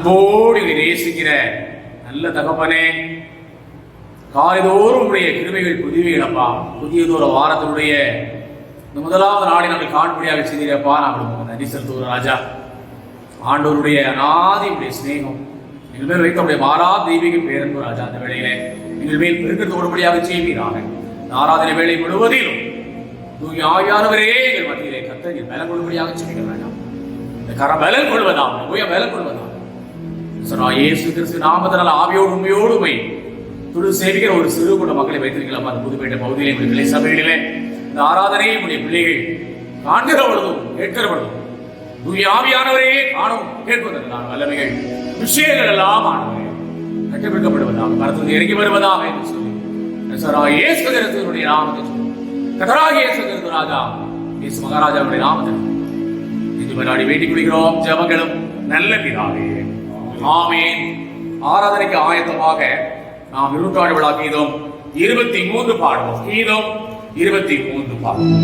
அன்போடு நேசிக்கிற நல்ல தகப்பனே, காலைதோறும் உடைய கிருபைகள் புதியவைகளப்பா. புதியதோற வாரத்தினுடைய இந்த முதலாவது நாளை நாங்கள் காண்படியாக செய்தீரப்பா. நாங்கள் நன்றி செலுத்துவோம் ராஜா. ஆண்டவருடைய அநாதியுடைய சிநேகம் எங்கள் மேல் வைத்தவுடைய மாறா தெய்வீக பேரன்பு ராஜா. அந்த வேளையிலே எங்கள் மேல் பெருக்கத்தோடுபடியாக செய்வீராக. ஆராதனை வேலை முழுவதிலும் தூங்கி ஆவியானவரே எங்கள் மத்தியிலே கர்த்தர் எங்கள் பலன் கொள்ளும்படியாக செய்வீர்கள் ராஜா. இந்த கர பலன் கொள்வதாம், பலன் கொள்வதாம். இயேசு கிறிஸ்து நாமத்தினால் ஆவியோடு உண்மையோடு உண்மை துடு சேவிக்கிற ஒரு சிறு கூட்ட மக்களை வைத்திருக்கலாம். அந்த புதுப்பேட்டை பகுதியிலே பிள்ளை சபையிலே இந்த ஆராதனையை உடைய பிள்ளைகள் காண்கிற பொழுதும் கேட்கிற பொழுதும் தூய ஆவியானவரே காணும் கேட்பதற்கான வல்லமைகள் விஷயங்கள் எல்லாம் ஆனவரே கட்டமைக்கப்படுவதாக மரத்திலிருந்து இறங்கி வருவதாக என்று சொல்லி இயேசு கிறிஸ்துவினுடைய நாமத்தை கர்த்தராகிய இயேசு கிறிஸ்து ராஜா இயேசு மகாராஜாவுடைய நாமத்தை இது முன்னாடி வேண்டிக் கொள்கிறோம். ஜெபங்களும் நல்ல பிதாவே, ஆமென். ஆராதனைக்கு ஆயத்தமாக நாம் இருட்டாடு விழா கீதம் 23 பாடுவோம். கீதம் 23 பாடுவோம்.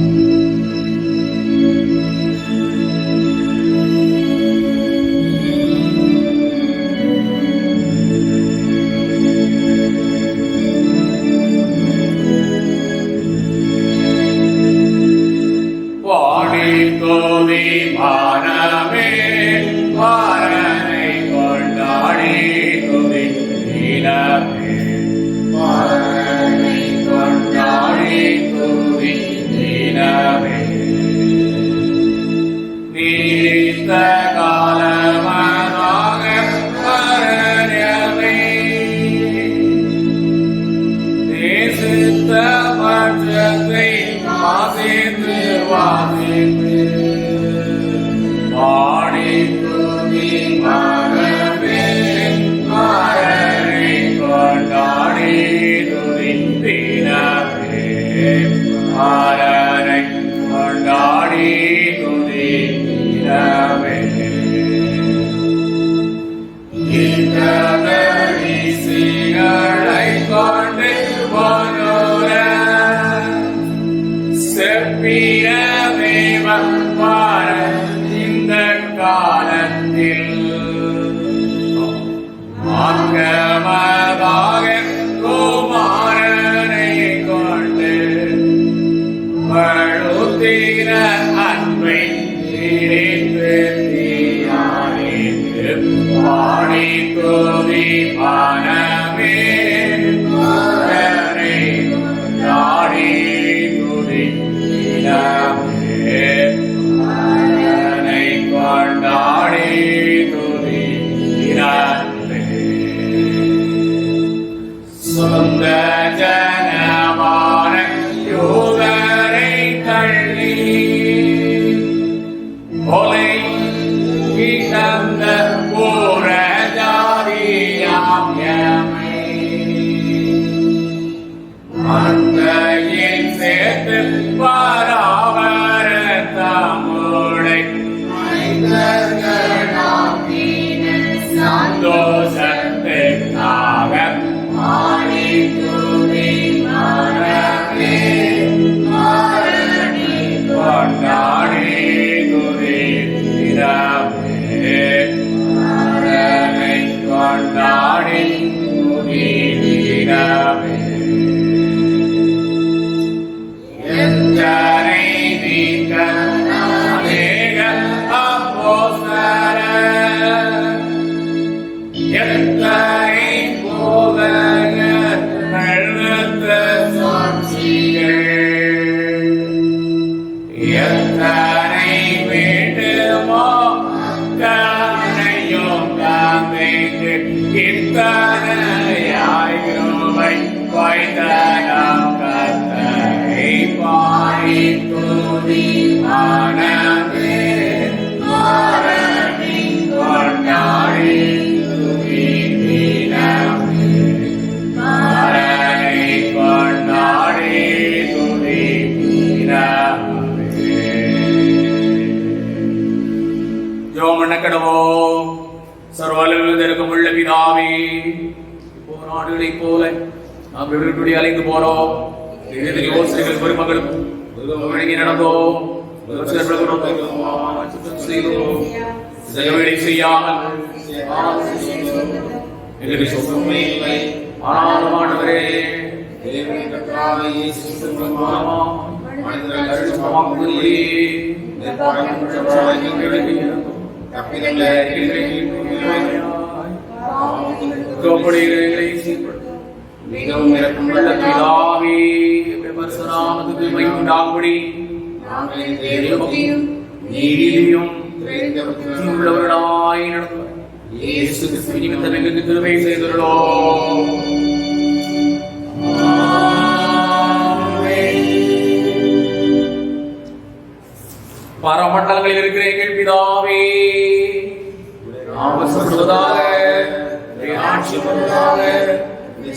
இந்த காலத்தில் ஆத்மமாக குமாரனை கொண்டு வழுத்தின அன்பை நினைத்து தீயானித்து பாடி தோதி பானமே நாடி துதி கொண்டாடி துதி சொந்த ஜனமான யோகரை தள்ளி கொலை கிடந்த போர ஜாதியாம் எமை அங்கையில் சேர்த்து பராவர தமுடை சந்தோஷத்திற்காக கொண்டாடி கொண்டாடி எந்தனை நீக்க அநேக அப்போஸ்தலர் எத்தனை போதகர் எழுத்த சாட்சிகள் எத்தனை வேண்டுமோ அத்தனையும் காண்பித்து இத்தனையாய் கிருபை வைத்தனம் கர்த்தரை பாடி துதி மனமே மரணி கொண்டாடி துதி தினமே மரணி கொண்டாடி துதி தினமே. ஜெபம் பண்ணக்கிடுவோம். சர்வவல்லமையுள்ள உள்ள பிதாவே, நாடுகளை போல நாம் விடுதலை அலைந்து போறோம். யோசனைகள் பெருமகளும் நடந்தோம். செய்தோம் செயல்களை செய்யாமல் எங்களுக்கு சொந்தமே இல்லை. ஆனாலும் ஆண்டவரே மிகவும் இறக்கமுள்ள பிதாவே, பரிசுத்தநாமத்துக்கு மகிமை உண்டாகும்படி நீதியும் உள்ளவர்களாய் நடத்துவார். இயேசு கிறிஸ்துவின் நிமித்தம் எங்களுக்கு கிருபை செய்துள்ளோம். பரமண்டலங்களில் இருக்கிற எங்கள் பிதாவே, ஆசீர்வதிப்பதாக, ஆட்சி பண்ணுவதாக,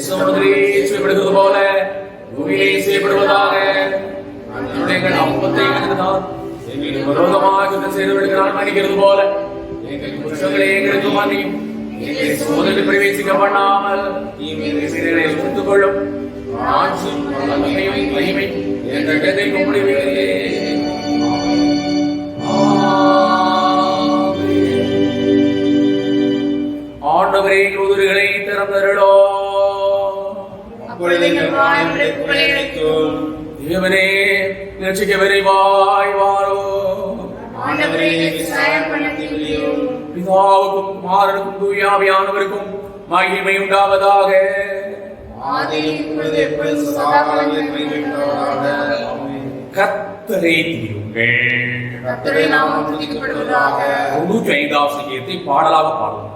சமுதிரிலே செய்யப்படுகிறது போல பூமியிலே செய்யப்படுவதாக. எங்கள் அப்பத்தை எங்களுக்கு விரோதமாக செய்தவர்களுக்கு மன்னிக்கிறது போல எங்கள் குற்றங்களை எங்களுக்கு மன்னியும். எங்களை சோதனையில் பிரவேசிக்க பண்ணாமல் தீமையை எடுத்துக் கொள்ளும். ஆட்சியும் மகிமை எங்கள் எதைக்கு முடிவில்லை. ஆண்டவரே, உதிர்களை திறந்தருளோ. தேவனே, ரட்சிக்க விரைவாய் வாரோ. பிதாவுக்கும் குமாரனுக்கும் தூய ஆவியானவருக்கும் மகிமை உண்டாவதாக. கர்த்தரை துதியுங்கள். 95வது சங்கீதத்தை பாடலாக பாடுவோம்.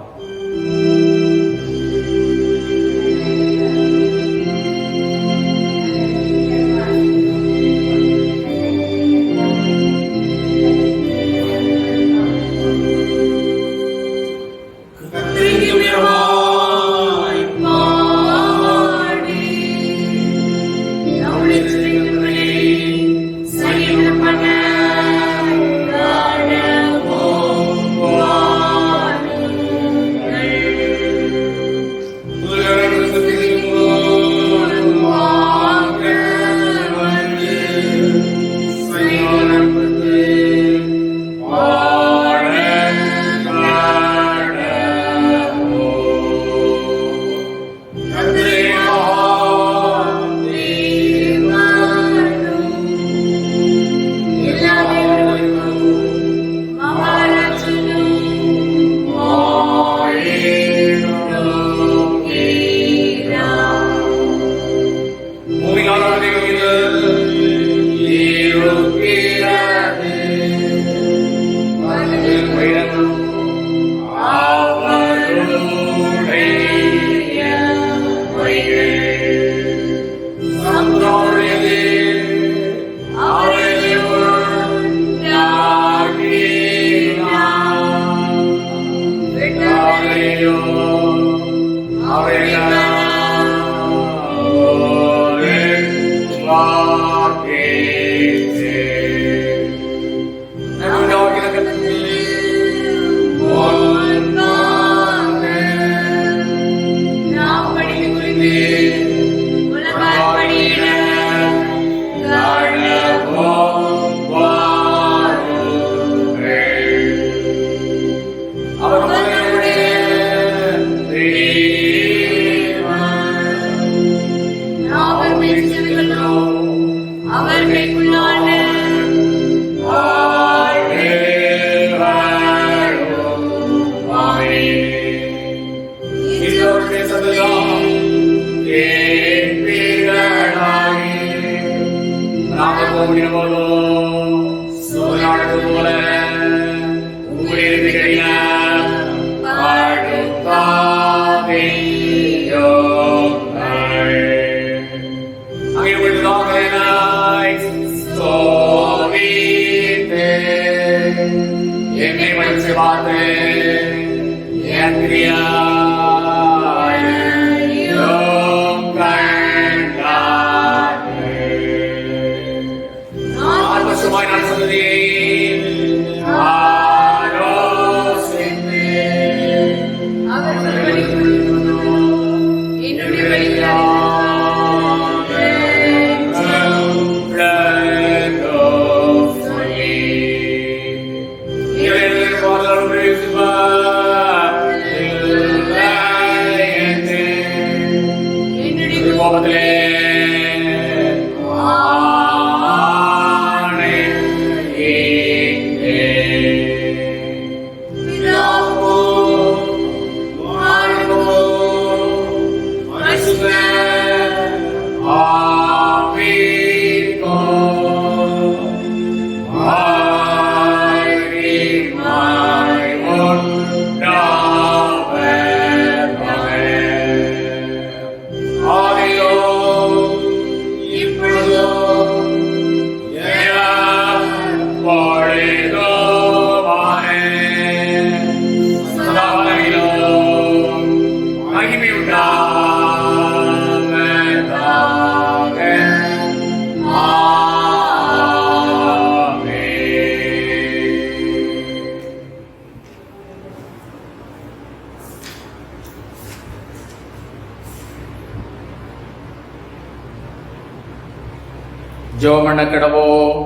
ஜெபம் கடவோம்.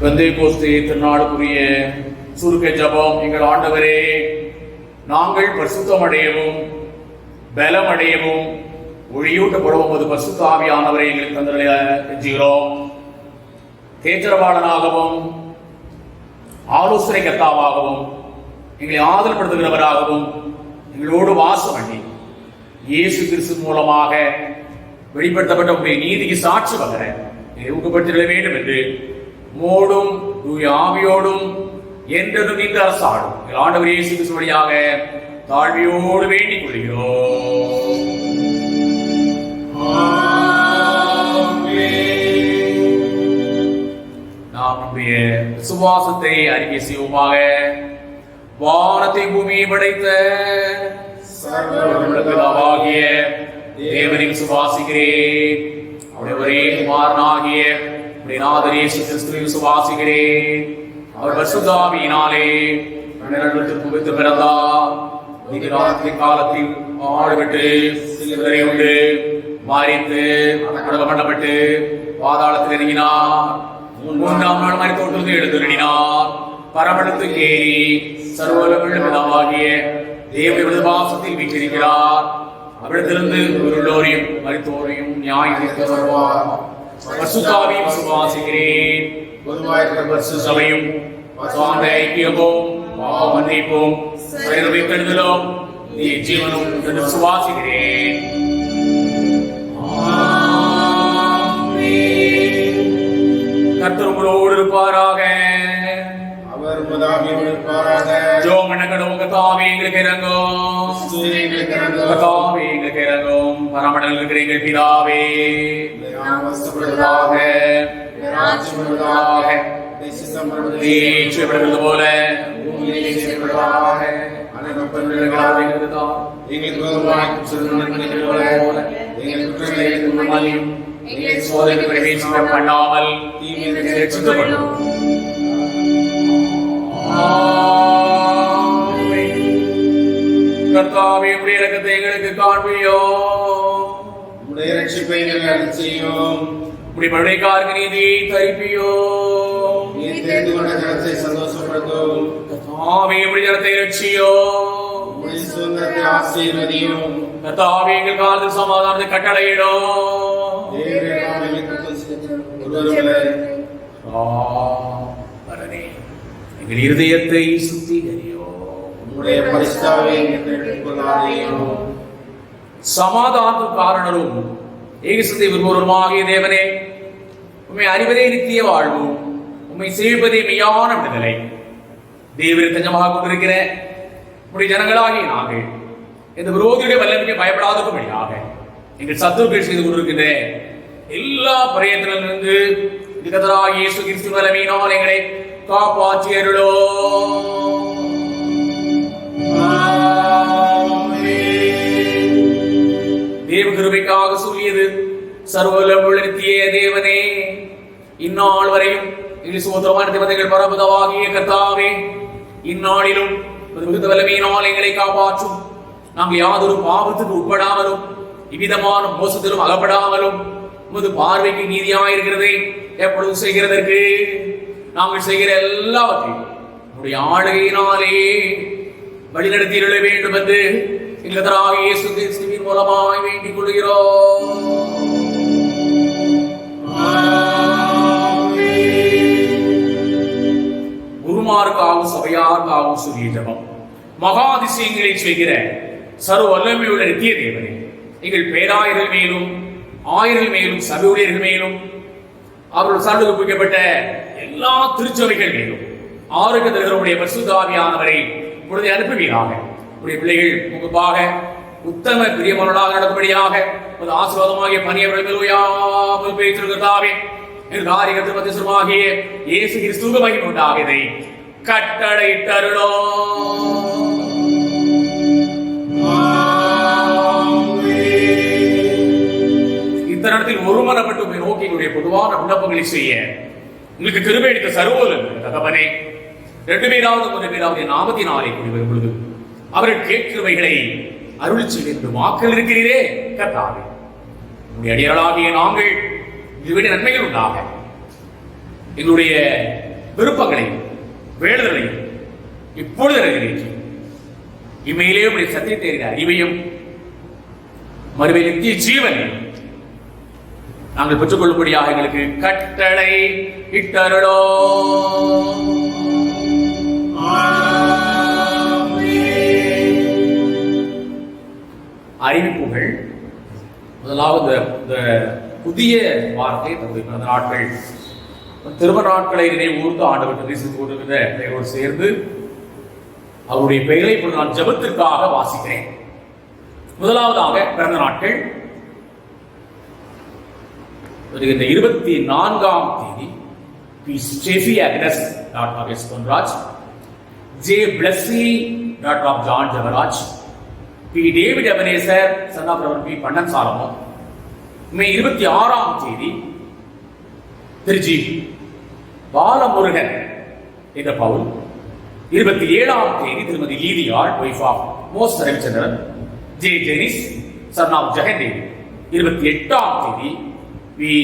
பெந்தேகோஸ்தே திருநாளுக்குரிய சுருக்க ஜெபம். எங்கள் ஆண்டவரே, நாங்கள் பரிசுத்தம் அடையவும் பலம் அடையவும் ஒளியூட்டப்படவும் ஒரு பரிசுத்த ஆவியானவரை எங்களுக்கு தந்தருகிறோம். தேற்றரவாளனாகவும் ஆலோசனை கர்த்தாவாகவும் எங்களை ஆதரப்படுத்துகிறவராகவும் எங்களோடு வாசம் பண்ணி இயேசு கிறிஸ்து மூலமாக வெளிப்படுத்தப்பட்ட உங்களுடைய நீதிக்கு சாட்சி பகர ஊக்கப்படுத்திட வேண்டும் என்று மோடும் தூய ஆவியோடும் என்றதும் இந்த அரசாடும் எங்கள் ஆண்டவர் இயேசு கிறிஸ்து வழியாக தாழ்மையோடு வேண்டிக் கொள்கிறோம். நாம் நம்முடைய விசுவாசத்தை அறிக்கை செய்வோமாக. வானத்தை பூமியை படைத்த சர்வவல்லவராகிய தேவனை விசுவாசிக்கிறேன். அவருடைய ஒரே குமாரனாகிய நாதர் இயேசு கிறிஸ்துவை விசுவாசிக்கிறேன். அவர் பரிசுத்த ஆவியினாலே புகுந்து பிறந்தார். காலத்தில் ஆடுபட்டு சிலுவை உண்டு மரித்து அடக்கம் பண்ணப்பட்டு பாதாளத்தில் இறங்கினார். 3ஆம் நாள் மரித்தோரிலிருந்து எழுந்தருளினார். பரமண்டலத்துக்கு ஏறி சர்வவல்லமையுள்ள பிதாவாகிய தேவனுடைய வாசத்தில் வீற்றிருக்கிறார். அவ்விடத்திலிருந்து உள்ளோரையும் மரித்தோரையும் நியாயம் தீர்க்க வருவார். பரிசுத்த ஆவியை விசுவாசிக்கிறேன். பரிசுத்த சபையும் ஐக்கியமும் மன்னிப்பும் கெடுதலும் ஜீவனும் விசுவாசிக்கிறேன். கர்த்தர் உங்களோடு இருப்பாராக. அவர் உமதாவியோடு இருப்பாராக. ஜெபம் பண்ண கடவுள். கர்த்தாவே எங்களுக்கு இரங்கும். கர்த்தாவே எங்களுக்கு இரங்கும். பரமண்டலத்தில் இருக்கிற எங்கள் பிதாவே, செய்யப்படுகிறது போல பண்ணாமல் கர்த்தாவே உடைய இரக்கத்தை எங்களுக்கு காண்பியோ. உடைய ரட்சிப்பை எங்களுக்கு செய்யும். உடைய படைக்காரங்க நீதியை தரிப்பியோ. நீ தெரிந்து கொண்ட ஜனத்தை சந்தோஷப்படுத்தும். கர்த்தாவே உடைய ஜனத்தை ரட்சியோ. உடைய சுதந்திரத்தை ஆசீர்வதியும். கர்த்தாவே எங்கள் காலத்தில் சமாதானத்தை கட்டளையிடும். எங்கள் இருதயத்தை சுத்திகரியோ. உடைய பரிசுத்தாவே சமாதானத்துக்கு காரணரும் ஏகசத்தை விரும்புவருமாகிய தேவனே, உம்மை அறிவதே நித்திய வாழ்வும், உம்மை சேவிப்பதே மெய்யான விடுதலை. தேவரை தஞ்சமாக கொண்டிருக்கிற உடைய ஜனங்களாகிய நாங்கள் இந்த விரோதியுடைய வல்லமைக்கு பயப்படாதபடியாக எங்கள் சத்துருக்கள் செய்து கொண்டிருக்கின்ற எல்லா பிரயத்தனிலிருந்து கர்த்தராகிய இயேசு கிறிஸ்து வல்லமையினால் எங்களை காப்பாற்றி அருளோ. தேவ கிருபைக்காக சொல்லியது சர்வவல்லமையுள்ள நித்திய தேவனே, இந்நாள் வரையும் சோதரமான தேவதைகள் பரபதவாகிய கர்த்தாவே, இந்நாளிலும் மிகுந்த வல்லமையினால் எங்களை காப்பாற்றும். நாங்கள் யாதொரு பாவத்துக்கு உட்படாமலும் இவ்விதமான மோசத்திலும் அகப்படாமலும் உமது பார்வைக்கு நீதியாயிருக்கிறதை எப்பொழுது செய்கிறதற்கு நாங்கள் செய்கிற எல்லாவற்றையும் உடைய ஆளுகையினாலே வழிநடத்திட வேண்டும் என்று எங்கள் இயேசு கிறிஸ்துவின் மூலமாய் வேண்டிக் கொள்கிறோம். குருமாருக்காகவும் சபையாருக்காகவும் சொல்லிய ஜெபம். மகா அதிசயங்களை செய்கிற சர்வ வல்லமையுள்ள நித்திய தேவனே, எங்கள் பேராயர்கள் மேலும் ஆயர்கள் மேலும் சபை ஊழியர்கள் மேலும் அவர்கள் சார்ந்து ஒப்புவிக்கப்பட்ட எல்லா திருச்சபைகள் மேலும் ஆரோக்கிய தருகிறவருடைய பரிசுத்த ஆவியானவரை இப்பொழுது அனுப்புவீராக. உடைய பிள்ளைகள் முகப்பாக உத்தம பிரியமானவர்களாக நடக்கும்படியாக ஒரு ஆசீர்வாதமாகிய பணியவர்கள் பேச்சிருக்கிறதாவே எங்கள் காரியத்தில் மத்தியமாகிய இயேசு கிறிஸ்துவ மகிமை உண்டாகியதை கட்டளையிட்டருளோ. இத்தருணத்தில் ஒருமனப்பட்டு உம்மை நோக்கி பொதுவான விண்ணப்பங்களை செய்ய உங்களுக்கு கிருபை அளித்த சர்வோல தகவனே, 2 பேராவது 3 பேராவது என் நாமத்தினாலே கூடி வரும் பொழுது அவர்கள் கேட்கிறவைகளை அருள் செய்து என்று வாக்கள் இருக்கிறீரே கர்த்தாவே, உங்களுடைய அடியார்களாகிய நாங்கள் இதுவரை நன்மைகள் உண்டாக எங்களுடைய விருப்பங்களையும் வேண்டுதலையும் இப்பொழுது நிறைவேற்றி இம்மையிலே உடைய சத்தியத்தை அறிவையும் மறுமை நித்திய ஜீவனை நாங்கள் பெற்றுக்கொள்ளும்படியாக எங்களுக்கு கட்டளை இட்டருளோ. அறிவிப்புகள். முதலாவது இந்த புதிய வார்த்தை தன்னுடைய பிறந்த நாட்கள் திருமண நாட்களை நினைவுகூர்ந்து ஆண்டவர் நேசித்துக் கொண்டிருக்கிற பெயரோடு சேர்ந்து அவருடைய பெயரை இப்பொழுது நான் ஜெபத்திற்காக வாசிக்கிறேன். முதலாவதாக பிறந்த நாட்கள் வருகின்ற 24ஆம் தேதி P. Steffi Agnes daughter of S. Ponraj, J. Blessy daughter of John Jebaraj, P. David Ebenezer son of reverend P. Pannan Solomon. May 26ஆம் தேதி திரு ஜி. பாலமுருகன் என்ற பவுல். 27ஆம் தேதி திருமதி லீதியாள் wife of Moses Ravichandran, J. Jenis son of Jegandevi. 28ஆம் தேதி V.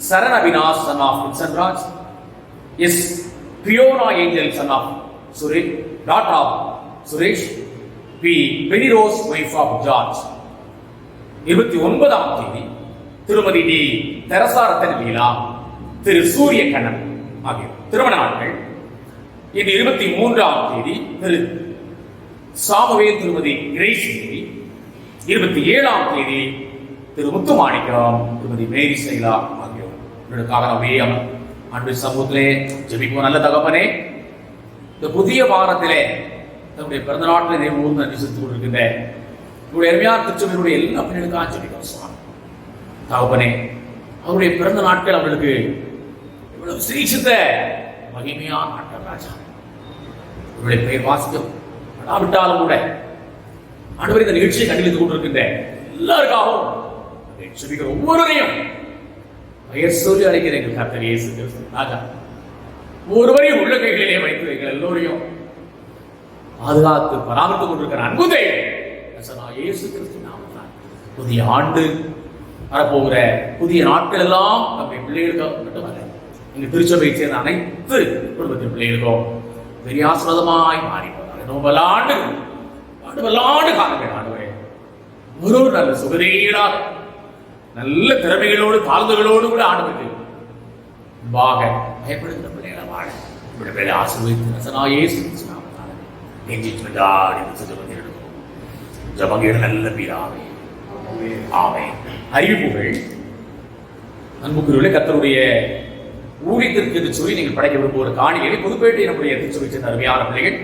Saran Avinash son of Vinsonraj, S. Fiona Angel son of Suresh daughter of Suresh, P. Benirose wife of George. 29ஆம் தேதி திருமதி டி. தெரசா ரத்தன் லீலா, திரு சூரிய கண்ணன் ஆகியோர் திருமண நாட்கள். இது 23ஆம் தேதி திரு சாமுவேல் திருமதி இறைசேரி. 27ஆம் தேதி திரு முத்துமாணிக்கம் திருமதி மேரி சைலா ஆகியோர். இவர்களுக்காக நாம் அன்பு சமூகத்திலே ஜெபிப்போம். நல்ல தகப்பனே, இந்த புதிய வாரத்திலே தன்னுடைய பிறந்த நாட்டில் நினைவு அனுசரித்துக் கொண்டிருக்கின்ற இவருடைய அருமையான திருச்சபையினுடைய எல்லா பிள்ளைகளுக்காக ஜெபிக்கிறோம் சுவாமி. தகப்பனே, அவருடைய பிறந்த நாட்கள் அவர்களுக்கு இவ்வளவு சிரீட்சித்த மகிமையான நாட்கள் ராஜா. இவருடைய பெயர் வாசிக்கும் விட்டாலும் கூட ஆண்டவர் இந்த நிகழ்ச்சியை கண்டுபிடித்துக் கொண்டிருக்கின்ற எல்லாருக்காகவும் ஜெபிக்கிற ஒவ்வொருவரையும் பெயர் சொல்லி அழைக்கிற எங்கள் கர்த்தர் இயேசு கிறிஸ்து ராஜா, ஒவ்வொருவரையும் உள்ள கைகளிலே வைத்து எங்கள் எல்லோரையும் பாதுகாத்து பராமரித்துக் கொண்டிருக்கிற அன்பு தெய்வம் இயேசு கிறிஸ்து நாமத்தால் புதிய ஆண்டு வரப்போகிற புதிய நாட்கள் எல்லாம் நம்முடைய பிள்ளைகளுக்கு மட்டுமல்ல, எங்க திருச்சபையை சேர்ந்த அனைத்து குடும்பத்தின் பிள்ளைகளுக்கும் பெரிய ஆசீர்வாதமாய் மாறி பல்லாண்டு காலங்கள் ஆண்டுவரே ஒரு நல்ல சுகதீடாக நல்ல திறமைகளோடு தாழ்ந்துகளோடு கூட ஆண்டுக்கு முன்பாக பயப்படுகிற பிள்ளைகளை வாழ இப்படி பேரை ஆசீர்வதித்து ஜபங்கீடு நல்ல பீராவே ஆமென். அறிவிப்புகள். அன்புக்குரியவர்களே, கர்த்தருடைய ஊழியத்திற்கு என்று சொல்லி நீங்கள் படைக்க விரும்புகிற காணிகளை புதுப்பேட்டை நம்முடைய திருச்சபை சேர்ந்த அருமையான பிள்ளைகள்,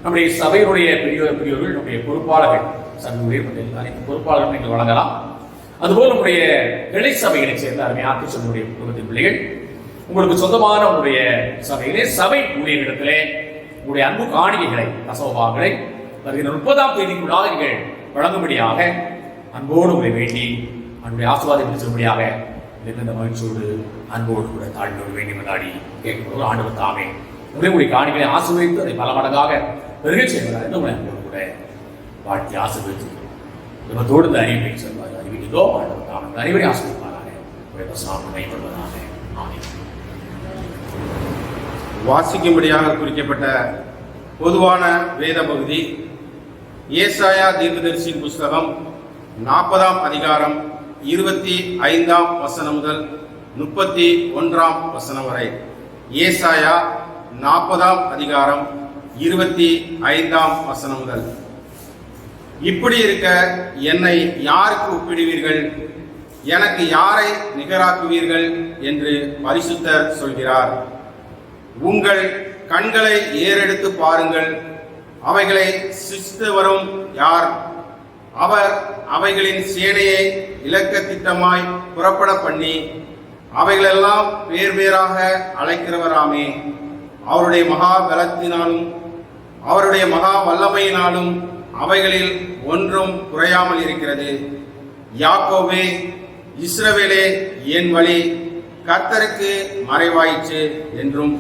நம்முடைய சபையினுடைய பெரியவர்கள், நம்முடைய பொறுப்பாளர்கள், சங்கூழியர் அனைத்து பொறுப்பாளர்கள் நீங்கள் வழங்கலாம். அதுபோல் நம்முடைய கிளை சபைகளை சேர்ந்த அருமையான திருச்சபையுடைய குடும்பத்தின் பிள்ளைகள், உங்களுக்கு சொந்தமான உங்களுடைய சபையிலே சபை ஊழியர்களிடத்திலே உங்களுடைய அன்பு காணிக்கைகளை தசமபாகங்களை வருகிற 30ஆம் தேதிக்குள்ளாக நீங்கள் வழங்கும்படியாக அன்போடு உங்களை வேண்டி அன்புடைய ஆசீர்வாதம் பெறும்படியாக மிகுந்த மகிழ்ச்சியோடு அன்போடு கூட தாழ்மையோடு வேண்டி கொண்டாடி கேட்கும்போது ஆண்டவர் தாமே உங்களுடைய காணிகளை ஆசீர்வதித்து அதை பல மடங்காக பெருகை செய்வதாக உங்களை அன்போடு கூட வாழ்த்தி ஆசீர்வதித்து விபத்தோடு இந்த அறிவிப்பை சொல்வார். அறிவிக்கிறதோ ஆண்டவர் தாமே அனைவரையும் ஆசீர்வதிப்பாராக. உடைய சாமி கைப்படுவதாக. ஆமென். வாசிக்கும்படியாக குறிக்கப்பட்ட பொதுவான வேத பகுதி ஏசாயா தீர்க்கதரிசியின் புஸ்தகம் 40ஆம் அதிகாரம் 25ஆம் வசனம் முதல் 31ஆம் வசனம் வரை. ஏசாயா 40ஆம் அதிகாரம் 25ஆம் வசனம் முதல். இப்படி இருக்க என்னை யாருக்கு ஒப்பிடுவீர்கள், எனக்கு யாரை நிகராக்குவீர்கள் என்று பரிசுத்தர் சொல்கிறார். உங்கள் கண்களை ஏறெடுத்து பாருங்கள், அவைகளை சிருஷ்டித்தவரும் யார்? அவர் அவைகளின் சேனையை இலக்க திட்டமாய் புறப்பட பண்ணி அவைகளெல்லாம் வேறு வேறாக அழைக்கிறவராமே. அவருடைய மகா பலத்தினாலும் அவருடைய மகா வல்லமையினாலும் அவைகளில் ஒன்றும் குறையாமல் இருக்கிறது. யாக்கோபே, இஸ்ரவேலே, என் வழி கர்த்தருக்கு மறைவாயிற்று என்றும்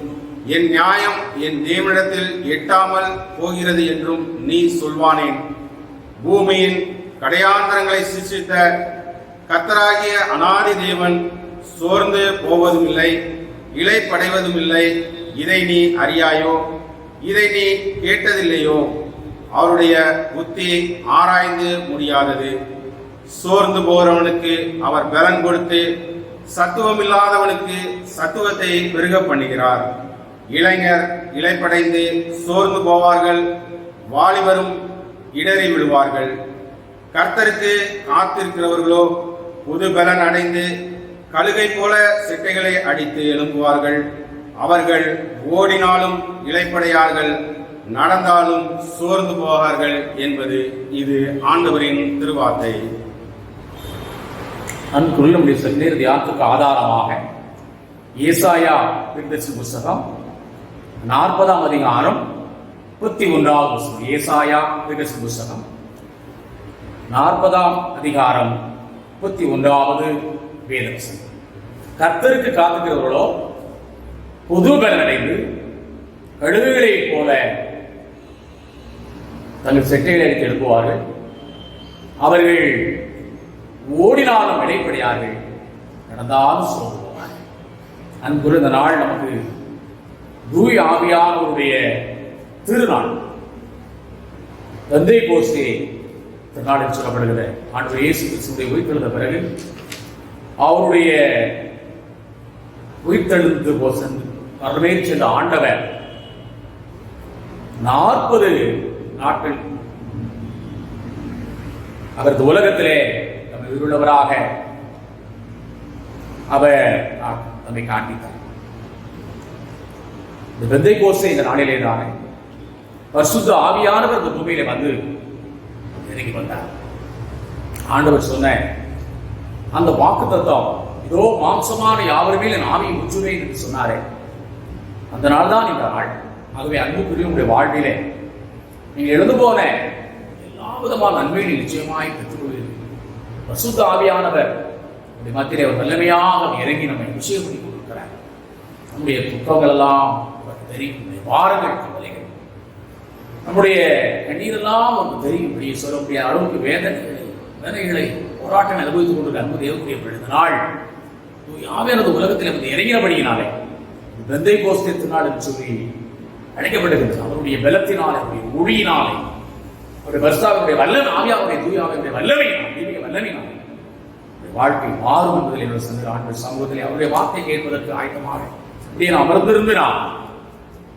என் நியாயம் என் தேவனிடத்தில் எட்டாமல் போகிறது என்றும் நீ சொல்வானேன். பூமியின் கடையாந்தரங்களை சிருஷ்டித்த கர்த்தராகிய அநாதி தேவன் சோர்ந்து போவதும் இல்லை, இளைப்படைவதும் இல்லை. இதை நீ அறியாயோ? இதை நீ கேட்டதில்லையோ? அவருடைய புத்தி ஆராய்ந்து முடியாதது. சோர்ந்து போகிறவனுக்கு அவர் பலன் கொடுத்து சத்துவமில்லாதவனுக்கு சத்துவத்தை பெருக பண்ணுகிறார். இளைஞர் இளைப்படைந்து சோர்ந்து போவார்கள், வாலிபரும் இடறி விடுவார்கள். கர்த்தருக்கு காத்திருக்கிறவர்களோ புது பலன் அடைந்து கழுகை போல செட்டைகளை அடித்து எழும்புவார்கள். அவர்கள் ஓடினாலும் இளைப்படையார்கள், நடந்தாலும் சோர்ந்து போவார்கள் என்பது இது ஆண்டவரின் திருவார்த்தை. அன்புள்ள நம்முடைய செந்நீர் தியானத்துக்கு ஆதாரமாக ஏசாயா தீர்க்கதரிசி புஸ்தகம் 40ஆம் அதிகாரம் 31வது வசனம். ஏசாயா தீர்க்கதரிசி புஸ்தகம் 40ஆம் அதிகாரம் 31வது வேதவசனம். கர்த்தருக்கு காத்துக்கிறவர்களோ புது பலனடைந்து கழுகுகளைப் போல தங்கள் செட்டைகளை அடித்து எழுப்புவார்கள். அவர்கள் ஓடினாலும் இடைப்படையார்கள், நடந்தாலும் சோர்வார்கள். அன்புள்ள இந்த நாள் நமக்கு தூய ஆவியானவருடைய திருநாள், பெந்தேகோஸ்தே திருநாள் என்று சொல்லப்படுகிற ஆண்டவர் இயேசு கிறிஸ்துவின் உயிர்த்தெழுந்த பிறகு அவருடைய உயிர்த்தெழுந்து வரவேற்று சென்ற ஆண்டவர் 40 நாட்கள் அவர் உலகத்திலே நம்மை உயிருள்ளவராக அவர் நம்மை காண்பித்தார். இந்த பெந்தேகோஸ்தே இந்த நாளிலே தானே பரிசுத்த ஆவியானவர் இந்த பூமியிலே வந்து இறங்கி வந்தார். ஆண்டவர் சொன்ன அந்த வாக்குத்தத்தம், இதோ மாம்சமான யாவருமே என் ஆவியை முற்றுவேன் என்று சொன்னாரே, அந்த நாள் தான் இந்த நாள். ஆகவே அன்புக்குரிய உங்களுடைய வாழ்விலே நீங்கள் எழுந்து போன எல்லா விதமான நன்மைகளை நிச்சயமாய் பெற்றுக்கொள்வீர்கள். பரிசுத்த ஆவியானவர் நம்முடைய மத்தியிலே ஒரு வல்லமையாக இறங்கி நம்மை விஷயம் பண்ணி கொடுக்கிறார். நம்முடைய துக்கங்கள் எல்லாம் அவருக்கு தெரியும், நம்முடைய வாரங்கள் கவலைகள், நம்முடைய கண்ணீரெல்லாம் அவருக்கு தெரியும். இப்படியே சொல்லக்கூடிய அளவுக்கு வேதனைகளை போராட்டம் அனுபவித்துக் கொண்டிருக்க அன்பு தேவனுடைய இந்த நாள் யாவையானது உலகத்தில் வந்து இறங்கினபடியினாலே பெந்தேகோஸ்தே திருநாள் என்று சொல்லி அழைக்கப்படுகிறது. அவருடைய பலத்தினாலே, அவருடைய ஒளியினாலே, அவருடைய பரிசுத்தாவினுடைய வல்லமை, ஆவியாவுடைய தூயாவினுடைய வல்லமையினால், தெய்வீக வல்லமையினாலே வாழ்க்கை மாறும் என்பதில் என்னோட சென்ற ஆண்டு சமூகத்திலே அவருடைய வார்த்தை கேட்பதற்கு ஆயத்தமாக அப்படியே நான் அமர்ந்திருந்து நான்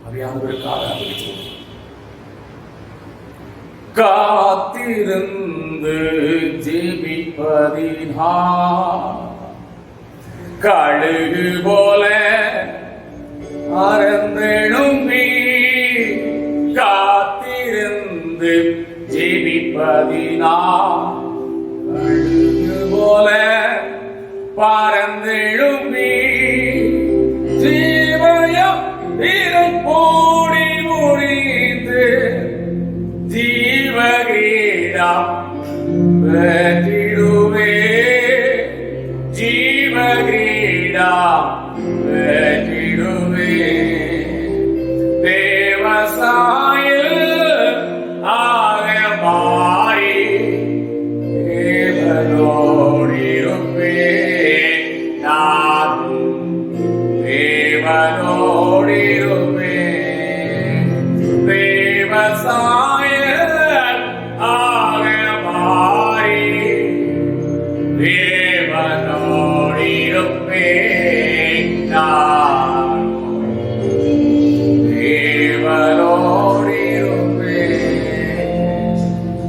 ஆவியானவருக்காக அறிவித்தோம். காத்திருந்து ஜெபிப்பதினா கழுகு போல அறந்தெழும்பி காத்திருந்து ஜெபிப்பதினா கழுகு போல பறந்தெழும்பி ஜீவயம் இறை போடி முடிந்து ஜீவகிரீடம் வெற்றிடுவே ஜீவகிரீடம் வெற்றிடுவே தேவசாயில் ஆக மாறி தேவனோடிருப்பே நான் தேவனோடிருப்பே தேவசாய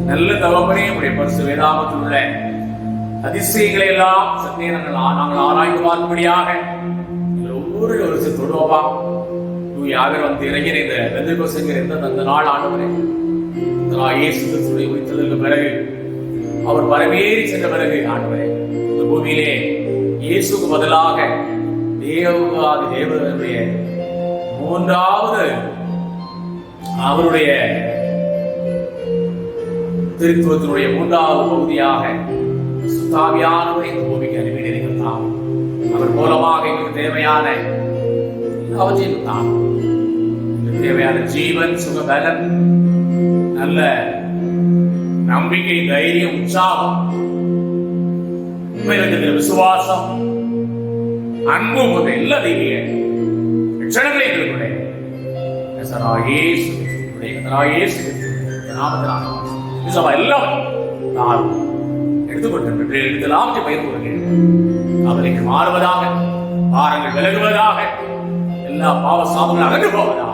நல்ல தகப்பனே, உடைய பரிசு வேதாகமத்தில் உள்ள அதிசயங்களை எல்லாம் சற்றே நாங்கள் ஆராய்ந்து பார்க்கும்படியாக ஒவ்வொரு ஒரு தொடுவோமா யாரும் வந்து இறங்கின இந்த பெந்தேகோஸ்தே அந்த நாள் ஆண்டவரே, இயேசு கிறிஸ்துவை உயிர்த்தெழுந்த பிறகு அவர் வரவேறி சென்ற பிறகு ஆண்டவரே, இந்த பூமியிலே இயேசுக்கு பதிலாக தேவனுடைய 3வது அவருடைய திருத்துவத்தினுடைய 3வது பகுதியாக சுத்தாவியானவரை இந்த பூமிக்கு அனுப்பினீர்கள். அவர் மூலமாக எங்களுக்கு தேவையான அவற்றையும் தேவையான ஜீவன், சுக, பலன், நல்ல நம்பிக்கை, தைரியம், உற்சாகம், உண்மையில விசுவாசம், அன்பு போன்ற எல்லா தெய்வீக லட்சணங்களையும் இருக்கிறேன். எல்லாம் எடுத்துக்கொண்டு எடுத்தலாம் பயிர் கொள்கிறேன். கவலைகள் மாறுவதாக, பாரங்கள் விலகுவதாக, எல்லா பாவ சாபங்கள் அகன்று போவதாக.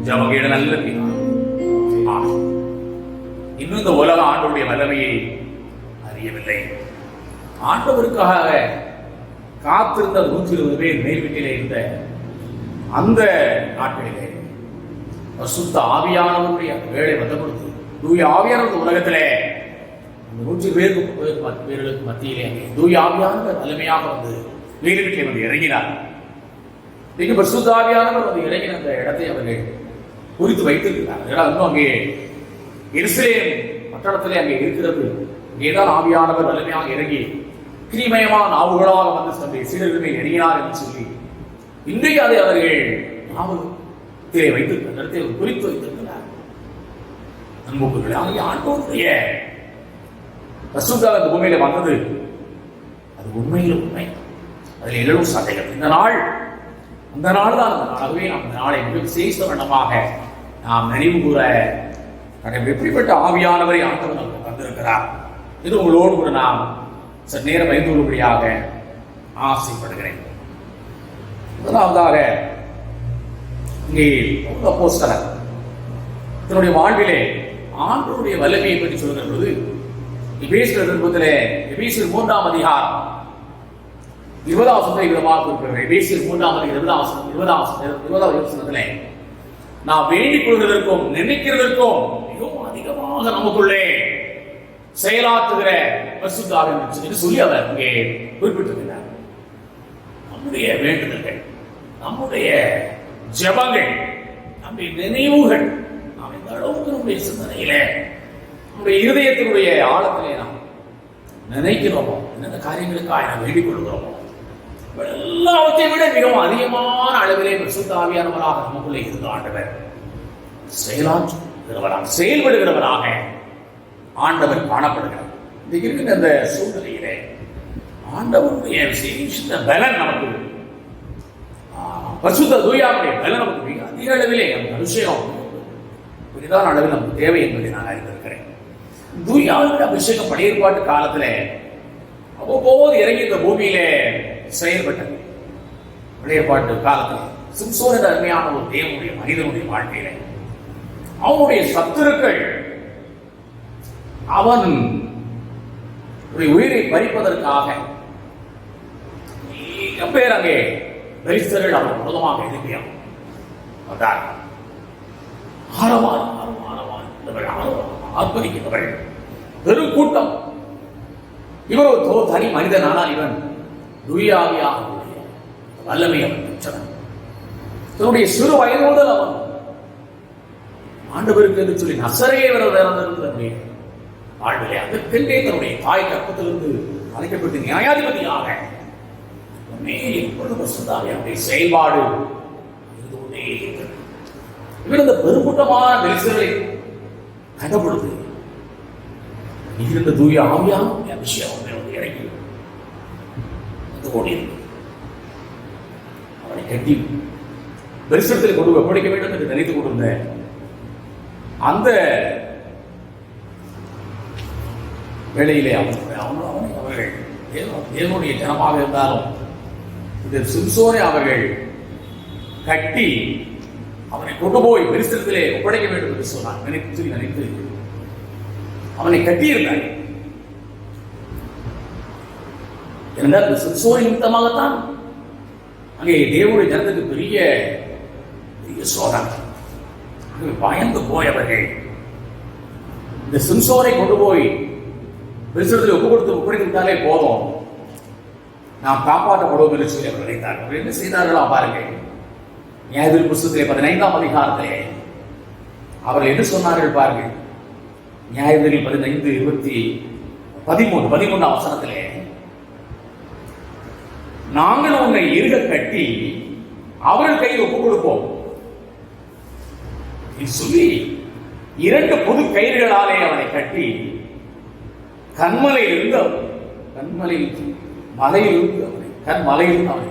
ஜபகீட நல்ல இன்னும் இந்த உலக ஆண்டவருடைய வல்லமையை அறியவில்லை. ஆண்டவருக்காக காத்திருந்த 120 பேர் மேல் வீட்டிலே இருந்த அந்த நாட்களிலே பரிசுத்த ஆவியானவருடைய வேலை வந்த பொழுது தூய ஆவியானவர் உலகத்திலே 100 பேர்களுக்கு மத்தியிலே தூய ஆவியானவர் வலிமையாக வந்து மேல் வீட்டிலே வந்து இறங்கினார். இன்னைக்கு பரிசுத்த ஆவியானவர் வந்து இறங்கின அந்த இடத்தை அவர்கள் குறித்து வைத்திருக்கிறார். இன்னும் அங்கே எருசலேம் பட்டணத்திலே அங்கே இருக்கிறது. அங்கேதான் ஆவியானவர் வலிமையாக இறங்கி கிரிமயமான நாவுகளாக வந்து தன்னுடைய சீடர்களை இறங்கினார் என்று சொல்லி இன்றைக்கு அதை அவர்கள் நாவகத்திலே வைத்திருக்கிற குறித்து வைத்திருக்கிறார். அன்புக்குரிய ஆண்டவருடைய பரிசுத்த அந்த பூமியில வந்தது அது உண்மையில் உண்மை. அதில் எழும் சந்தைகள் இந்த நாள் அந்த நாள் தான் அந்த நாளாகவே நாம் இந்த நாளை மிக விசேஷ வண்ணமாக நாம் நினைவு கூற எப்படிப்பட்ட ஆவியானவரை ஆண்டவர் நமக்கு வந்திருக்கிறார். இது உங்களோடு கூட நாம் சற்று நேரம் வைத்து கொள்ளும்படியாக ஆசைப்படுகிறேன். முதலாவதாக இங்கே அப்போஸ்தலர் தன்னுடைய வாழ்விலே ஆண்டவருடைய வல்லமையை பற்றி சொல்கிற பொழுது எபேசியர் நிருபத்திலே எபேசியர் 3ஆம் அதிகாரம் 20ஆம் வசனத்தை விதமாக குறிப்பிடுகிறார். எபேசியர் 3ஆம் அதிகாரம் 20வது வசனத்திலே நாம் வேண்டிக் கொள்வதற்கும் நினைக்கிறதற்கும் மிகவும் அதிகமாக நமக்குள்ளே செயலாற்றுகிற பரிசுத்த ஆவி என்று சொல்லி அவர் இங்கே குறிப்பிட்டிருக்கிறார். நம்முடைய வேண்டுதல்கள், நம்முடைய ஜெபங்கள், நம்முடைய நினைவுகள் நாம் இந்த அளவுக்கு நம்முடைய சிந்தனையில நம்முடைய இருதயத்தினுடைய ஆழத்திலே நாம் நினைக்கிறோமோ, என்னென்ன காரியங்களுக்காக நாம் வேண்டிக் கொள்கிறோமோ எல்லாவற்றையும் விட மிகவும் அதிகமான அளவிலே பரிசுத்த ஆவியானவராக நமக்குள்ளே இருந்த ஆண்டவர் செயலாற்றுகிறவராக, செயல்படுகிறவராக ஆண்டவர் காணப்படுகிறார். இன்றைக்கு இருக்கின்ற அந்த சூழ்நிலையிலே ஆண்டவருடைய விசேஷ பலன் நமக்கு, பரிசுத்த தூயாவுடைய பலன் நமக்கு மிக அதிக அளவிலே நமக்கு அபிஷேகம் பெரிதான அளவில் நமக்கு தேவை என்பதை நான் அறிந்திருக்கிறேன். தூயாவுடைய அபிஷேகம் படையற்பாட்டு காலத்திலே அவ்வப்போது இறங்கி இந்த பூமியிலே செயல்பட்டது. படையற்பாட்டு காலத்தில் சிம்சோன் என்ற அருமையான ஒரு தேவனுடைய மனிதனுடைய வாழ்க்கையிலே அவனுடைய சத்துருக்கள் அவன் உயிரை பறிப்பதற்காக பேர் அங்கே பரிசுத்தர்கள் அவன் முழுவதுமாக எழுப்பியான் ஆர்ப்பரிக்கிறவர்கள் பெரும் கூட்டம். இவர் ஒரு தனி மனிதனானால் இவன் துரியாவியாக வல்லமை அவன் பெற்றவன். தன்னுடைய சிறு வயது முதல் அவன் ஆண்டவருக்கு என்று சொல்லி நசரேயர் இறந்திருந்த வாழ்விலே அதற்கென்றே தன்னுடைய தாய் கற்பத்திலிருந்து அழைக்கப்பட்டு நியாயாதிபதியாக அவருடைய செயல்பாடு இருந்து கொண்டே இருக்கிறது. இவர் இந்த பெருங்கூட்டமான வெளிச்சலை கண்டபொழுது இருந்த தூய ஆவியான அபிஷேகம் இறங்கி வந்து கொண்டிருந்தது. அவனை கட்டி தரிசனத்தில் கொண்டு ஒப்படைக்க வேண்டும் என்று நினைத்துக் கொண்டிருந்த அந்த வேளையிலே அவர்கள் தேவனுடைய ஜனமாக இருந்தாலும் இந்த சிம்சோனை அவர்கள் கட்டி அவனை கொண்டு போய் தரிசனத்திலே ஒப்படைக்க வேண்டும் என்று சொன்னார். நினைத்து அவனை கட்டியிருந்தார். என்றால் இந்த சிம்சோனை நிமித்தமாகத்தான் அங்கே தேவனுடைய ஜனத்துக்கு பெரிய பெரிய சோதனை. பயந்து போயவர்கள் இந்த சிம்சோனை கொண்டு போய் தரிசனத்தில் ஒப்படைத்து விட்டாலே போதும், நாம் காப்பாற்றப்படுவோம் என்று சொல்லி அவர் நினைத்தார்கள். அவர் என்ன செய்தார்களா பாருங்கள். நியாயாதிபதி புத்தகத்திலே 15ஆம் அதிகாரத்திலே அவர்கள் என்ன சொன்னார்கள் பாருங்கள். நியாயாதிபதி 15:13 13ஆம் வசனத்திலே நாங்கள் உன்னை இருக கட்டி அவர்கள் கையில் ஒப்புக் கொடுப்போம் சொல்லி 2 புது கயிறுகளாலே அவனை கட்டி கண்மலையிலிருந்து அவனை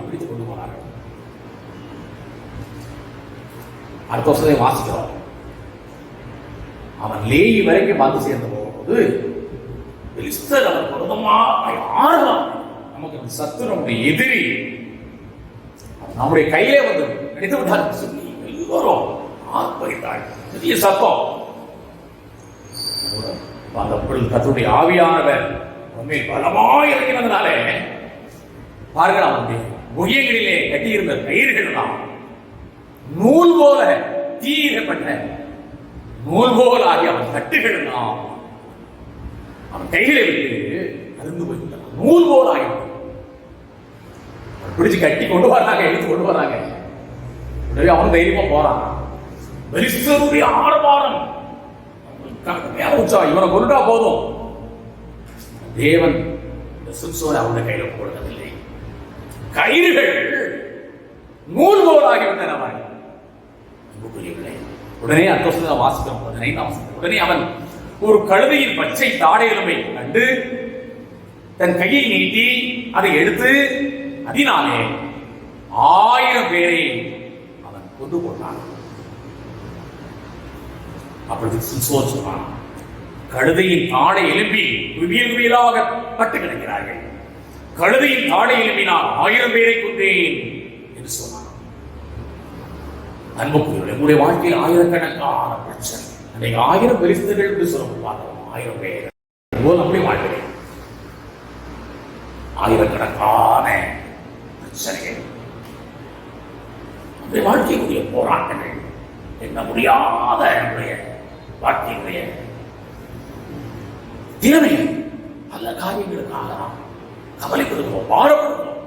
பிடித்துக் கொண்டு போனார்கள். அடுத்த வருஷத்தை வாசிக்கிறோம். அவன் லேயி வரைக்கும் வந்து சேர்ந்த போகும்போது பெலிஸ்தர் அவன் ஆறுதான் நமக்கு சத்து நம்முடைய எதிரி நம்முடைய கையிலே வந்து கிடைத்து விட்டார் சொல்லி எல்லோரும் ஆர்ப்பரித்தாள். பெரிய சத்தம். அந்த கர்த்தருடைய ஆவியானவர் உண்மையில் பலமாய் இறங்கினதுனாலே பாருங்கள் அவனுடைய முகியங்களிலே கட்டியிருந்த கயிறுகள் தான் நூல் போல தீரப்பட்ட நூல் போல் ஆகிய அவன் கட்டுகள் தான் அவன் கைகளை விட்டு அருந்து போயிருந்தான். நூல் போல் ஆகிவிட்டான். பிடிச்சு கட்டி கொண்டு வர்றாங்க, எடுத்து கொண்டு வர்றாங்க. உடனே அவன் தைரியமா போறான். பெலிஸ்தருடைய ஆரவாரம் இவனை கொண்டா போதும். தேவன் இந்த சிம்சோனை அவனுடைய கையில கொடுக்கவில்லை. கயிறுகள் நூல் போலாகிவிட்டன. உடனே அடுத்த வாசிக்கிறோம். உடனே அவன் ஒரு கழுதையின் பச்சை தாடை எலும்பை கண்டு தன் கையை நீட்டி அதை எடுத்து அதனாலே 1000 பேரை அவன் கொண்டு போட்டான். அப்பொழுது சிம்சோன் சொன்னான், கழுதையின் தாடை எலும்பி குவியலாக பட்டு கிடக்கிறார்கள். கழுதையின் தாடை எலும்பினால் 1000 பேரை கொண்டேன் என்று சொன்னான். அன்புக்குரியவர்களே, உங்களுடைய வாழ்க்கையில் ஆயிரக்கணக்கான பிரச்சனை, அன்றைக்கு 1000 பெலிஸ்தர்கள் என்று சொல்லுவாங்க. 1000 பேர் நம்முடைய வாழ்க்கை ஆயிரக்கணக்கான பிரச்சனைகள், நம்முடைய வாழ்க்கைக்குரிய போராட்டங்கள், என்ன முடியாத நம்முடைய வாழ்க்கையுடைய திறமை பல காரியங்களுக்காக நாம் கவலைப்படுகிறோம், பாரப்படுகிறோம்.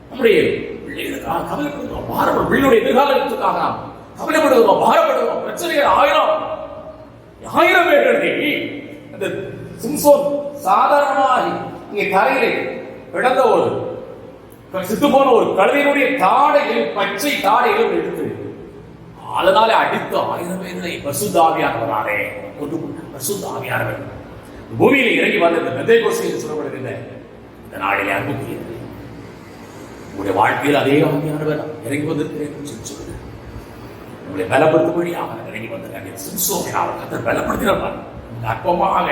நம்முடைய பிள்ளைகளுக்காக கவலைப்படுகிறோம், பாரப்படுகிறோம். பிள்ளைகளுடைய எதிர்காலத்துக்காக நாம் கவலைப்படுகிறோம், பாரப்படுகிறோம். பிரச்சனைகள் 1000 பேர்களை அந்த சிம்சோன் சாதாரணமாக இங்கே தரையிலே கிடந்த ஒரு சித்து போன ஒரு கழுதையினுடைய தாடையில் பச்சை தாடையிலும் எடுத்து அதனாலே அடித்த 1000 பேர்களை பரிசுத்த ஆவியானவராலே கொண்டு கொண்டார். பரிசுத்த ஆவியானவர் பூமியில இறங்கி வந்த இந்த பெந்தேகோஸ்தே என்று சொல்லப்படுகின்ற இந்த நாளிலே அன்புக்குரியவர்களே, உங்களுடைய வாழ்க்கையில் அதே ஆவியானவர் இறங்கி வந்திருக்கிறேன் சொல்லுங்க. உங்களை பலப்படுத்தும்படி அவர் இறங்கி வந்திருக்காங்க. சிம்சோனை அவர் கர்த்தர் பலப்படுத்தினார். அற்பமாக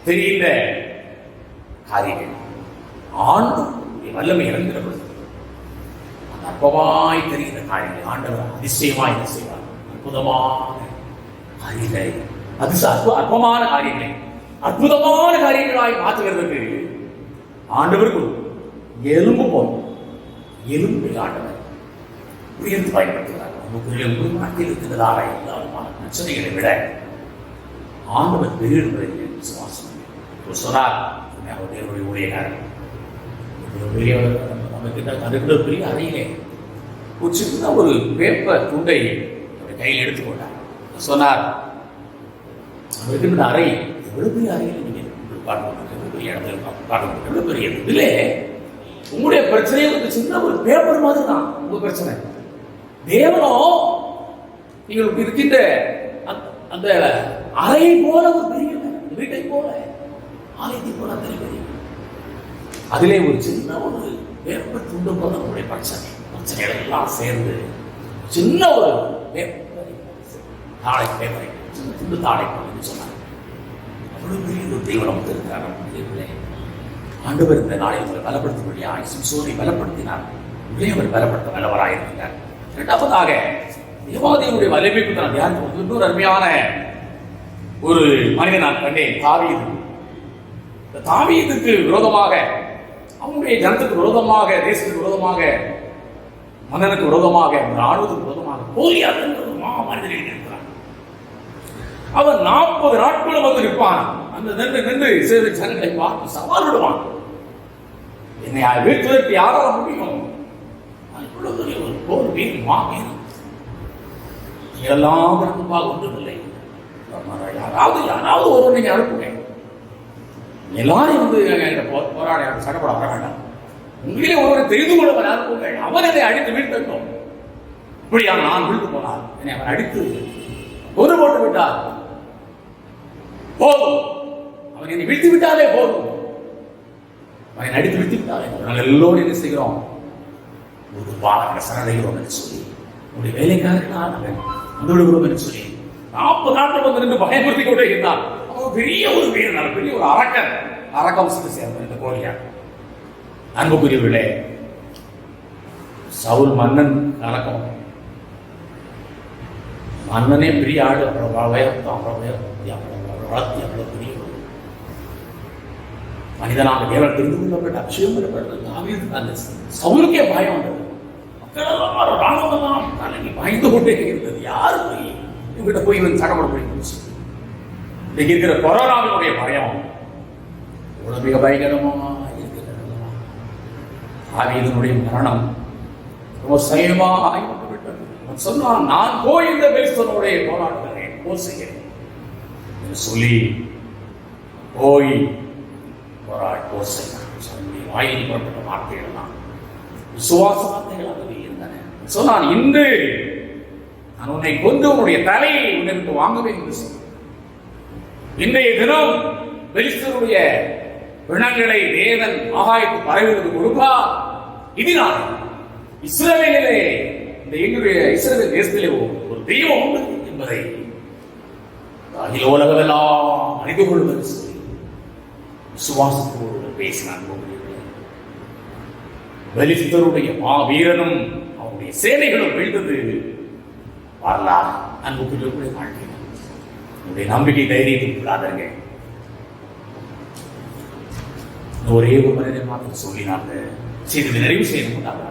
தெரிந்த காரியங்கள் ஆண்டு வல்லமை இறங்குகிற பொழுது அற்பமாய் தெரிகிற காரியங்களை ஆண்டவர் அதிசயமாய் செய்வார். அற்புதமான காரியங்களை, அற்பமான காரியங்களை அற்புதமான காரியங்களாய் மாற்றுகிறதுக்கு ஆண்டவருக்கு எலும்பு போகும். எலும்பு ஆண்டவர் உயர்ந்து பயன்படுத்துகிறார். நமக்கு வாழ்க்கையில் இருக்கிறதான எல்லாருமான பிரச்சனைகளை விட ஆண்டவர் பெரிய விசுவாசம் சொன்னார். தேவனுடைய ஊழியக்காரர் நமக்கு அதுக்குள்ள பெரிய அறையிலே ஒரு சின்ன ஒரு பேப்பர் துண்டை கையில் எடுத்துக்கொண்டார். சொன்னார், அவருக்கு அறை எவ்வளவு பெரிய அறையில் நீங்க எவ்வளவு பெரிய இடத்துல எவ்வளவு பெரிய இதுல உங்களுடைய பிரச்சனையை ஒரு சின்ன ஒரு பேப்பர் மாதிரி தான் உங்க பிரச்சனை. தேவனோ நீங்கள் இருக்கின்ற அந்த அறையை போல ஒரு பெரிய வீட்டை போல ஆலயத்தை போல அந்த பெரிய அதிலே ஒரு சின்ன ஒரு பேப்பர் துண்டு போல நம்முடைய பிரச்சனைகள் எல்லாம் சேர்ந்து சின்ன ஒரு தாளை பேப்பரை சின்ன துண்டு தாளை என்று சொன்னார். அவ்வளவு பெரிய ஒரு தெய்வம் இருக்கிறார். ஆண்டவர் இந்த நாளை உங்களை பலப்படுத்தும்படியாக சிம்சோனை பலப்படுத்தினார். உள்ளே அவர் பலப்படுத்த வல்லவராக இருக்கிறார். இரண்டாவதாக தேவாதியுடைய வலிமைக்கு நான் தியானிக்கும் இன்னொரு அருமையான ஒரு மனிதன் நான் கண்டேன். தாவீது. இந்த தாவீதுக்கு விரோதமாக, அவனுடைய ஜனத்துக்கு விரோதமாக, தேசத்துக்கு விரோதமாக, மன்னனுக்கு விரோதமாக, ராணுவத்துக்கு விரோதமாக போலியாக மனிதர்கள் இருக்கிறான். அவன் 40 நாட்களும் வந்து நிற்பான். அந்த நின்று இஸ்ரவேல் ஜனங்களை பார்த்து சவால் விடுவான். என்னை வீழ்த்துவதற்கு யாரால முடியும்? ஒரு போர் வீரன் மாவீரன் எல்லாம் ஒன்றுமில்லை. யாராவது ஒரு நீங்க அனுப்புங்க, எல்லாரும் வந்து போராட சட்டப்பட வர வேண்டாம். உங்களிலே ஒருவரை தெரிந்து கொள்வன் அனுப்புங்கள், அவன் என்னை அடித்து வீழ்த்தட்டும். இப்படியா நான் வீழ்த்து போனால் என்னை அவன் அடித்து கொன்று போட்டு விட்டார், போதும், அவன் என்னை வீழ்த்தி விட்டாலே போதும், அவனை அடித்து வீழ்த்தி விட்டாலே. நாங்கள் எல்லோரும் என்ன செய்கிறோம்? ஒரு பாலங்களை சரணடைகிறோம் என்று சொல்லி, உங்களுடைய வேலைக்காரர்களால் நாங்கள் வந்து விடுகிறோம் என்று சொல்லி 40 நாட்கள் வந்து நின்று பயன்படுத்தி கொண்டே இருந்தார். அவன் பெரிய ஒரு வீரர், பெரிய ஒரு அரக்கம் சேர்ந்த இந்த கோரியா. அன்புக்குரியவர்களே, சவுல் மன்னன் அரக்கம், மன்னனே பெரிய ஆடு, அவ்வளவு வளர்த்தி அவ்வளவு பெரிய மனிதனாக தேவன் தெரிந்து கொள்ளப்பட்ட அபிஷேகம் பெறப்பட்டது. அந்த சவுலுக்கே பயம் வந்தது. மக்கள் எல்லாம் ராணுவமெல்லாம் தலைக்கு பயந்து கொண்டே இருந்தது. யாரு போய் இவங்கிட்ட போய் இவன் தகவல் போய் இன்னைக்கு இருக்கிற கொரோனாவினுடைய பயம் இவ்வளவு மிக பயங்கரமா இருக்கிறது. தாவீதினுடைய மரணம் ரொம்ப சயமாக ஆகிவிட்டது. சொன்னான், நான் போய் இந்த பெலிஸ்தனுடைய போராடுகிறேன், போர் செய்கிறேன் என்று சொல்லி போய் போர் செய்கிறான். வாயில் புறப்பட்ட வார்த்தைகள் தான் விசுவாச வார்த்தைகளாகவே இருந்தன. சொன்னான், இன்று நான் உன்னை கொண்டு உன்னுடைய தலையை உன்னிற்கு வாங்குவேன் என்று சொன்னான். இன்றைய தினம் பெலிஸ்தருடைய பிணங்களை தேவன் ஆகாயத்து பறவைகளுக்கு கொடுப்பார். இதனால் இஸ்ரவேலிலே, இந்த எங்களுடைய இஸ்ரவேல் தேசத்திலே ஒரு தெய்வம் உண்டு என்பதை அகில உலகமெல்லாம் அறிந்து கொள்வது சொல்லி விசுவாசத்தோடு பேசினான். பெலிஸ்தருடைய மாவீரனும் அவருடைய சேனைகளும் வீழ்ந்தது வரலாறு. அன்புக்குரிய வாழ்க்கை, உங்களுடைய நம்பிக்கை தைரியத்தை விடாதங்க. ஒரே ஒரு மனிதன் மாத்திரம் சொல்லினாங்க, செய்து நிறைவு செய்ய மாட்டாங்க.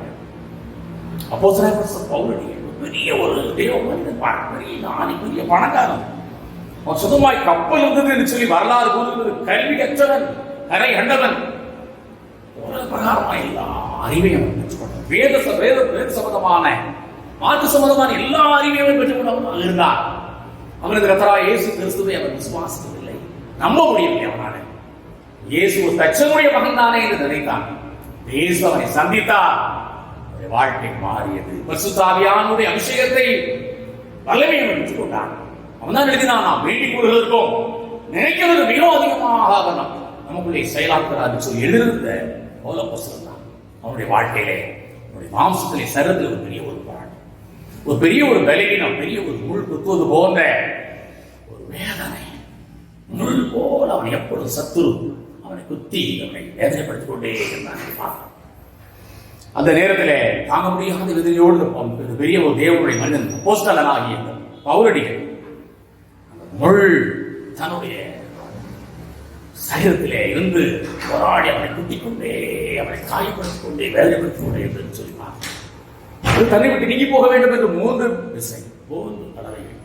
அப்போஸ்தலர் பவுல் பெரிய ஒரு தேவ மனிதன், பெரிய ஞானி, பெரிய பணக்காரன். அவன் சுத்தமாய் கப்பல் இருந்தது என்று சொல்லி வரலாறு கூறுகிறது. கல்வி கற்றவன், கரை கண்டவன், பிரகாரமாக எல்லா அறிவையும் பெற்றுக்கொண்டான். வேத சம்பந்தமான மாற்று சம்பந்தமான எல்லா அறிவையும் பெற்றுக்கொண்டவன் இருந்தான். அவனது கர்த்தராகிய இயேசு கிறிஸ்துவை அவன் விசுவாசிக்கவில்லை, நம்ப முடியவில்லை. அவனால இயேசு தச்சனுடைய மகன் தானே என்று நினைத்தான். இயேசு அவனை சந்தித்தார், வாழ்க்கை மாறியது. பரிசுத்த ஆவியானவருடைய அபிஷேகத்தை வல்லமையை பெற்றுக் கொண்டான். அவன் தான் எழுதினான், நாம் வேண்டிக் கொள்வதற்கும் நினைக்கிறது மிகவும் அதிகமாக நமக்குள்ளே செயலாக்குறாரு சொல்லி எழுதிருந்த பவுலப்போஸ்தலன் தான். அவனுடைய வாழ்க்கையிலே, அவனுடைய மாம்சத்திலே, சரீரத்தில் ஒரு பெரிய ஒரு போராட்டம், ஒரு பெரிய ஒரு பலவீனம், பெரிய ஒரு முள் குத்துவது போன்ற ஒரு வேதனை, முள் போல் அவன் எப்பொழுது சத்துரு அவனை குத்தி அவனை வேதனைப்படுத்திக் கொண்டே இருந்தான். அந்த நேரத்தில் தாங்க முடியாத விதனையோடு பெரிய ஒரு தேவனுடைய மனிதன் அப்போஸ்தலனாகிய பவுலடிகள் அந்த முள் தன்னுடைய சரீரத்திலே இருந்து போராடி அவனை குத்திக் கொண்டே, அவனை காயப்படுத்திக் கொண்டே, வேதனைப்படுத்திக் கொண்டே என்று சொல்லினார். தன்னை விட்டு நீங்கி போக வேண்டும் என்று 3 தடவைகள்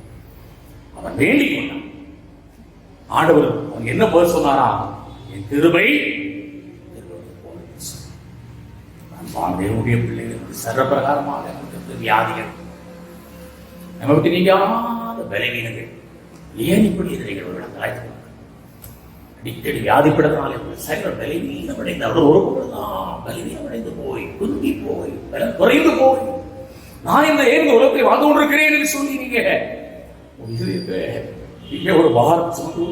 அவன் வேண்டிக் கொண்டான். ஆண்டவர் அவன் என்ன பதில் சொன்னாரா? என் கிருபை தேவனுடைய பிள்ளைகள் சர்வபிரகாரமாக வியாதிகள், நம்ம விட்டு நீங்காத பலவீனங்கள், ஏன் இப்படி இருக்கிறீர்கள்? அடிக்கடி வியாதிப்படனாலே சரீரம் பலவீனமடைந்து அவர் ஒரு பொழுதுதான் பலவீனமடைந்து போய், குந்தி போய், பலம் குறைந்து போய், நான் இந்த உலகத்தை வாழ்ந்து கொண்டிருக்கிறேன் என்று சொல்லி நீங்க ஒரு பாரம் சுமந்து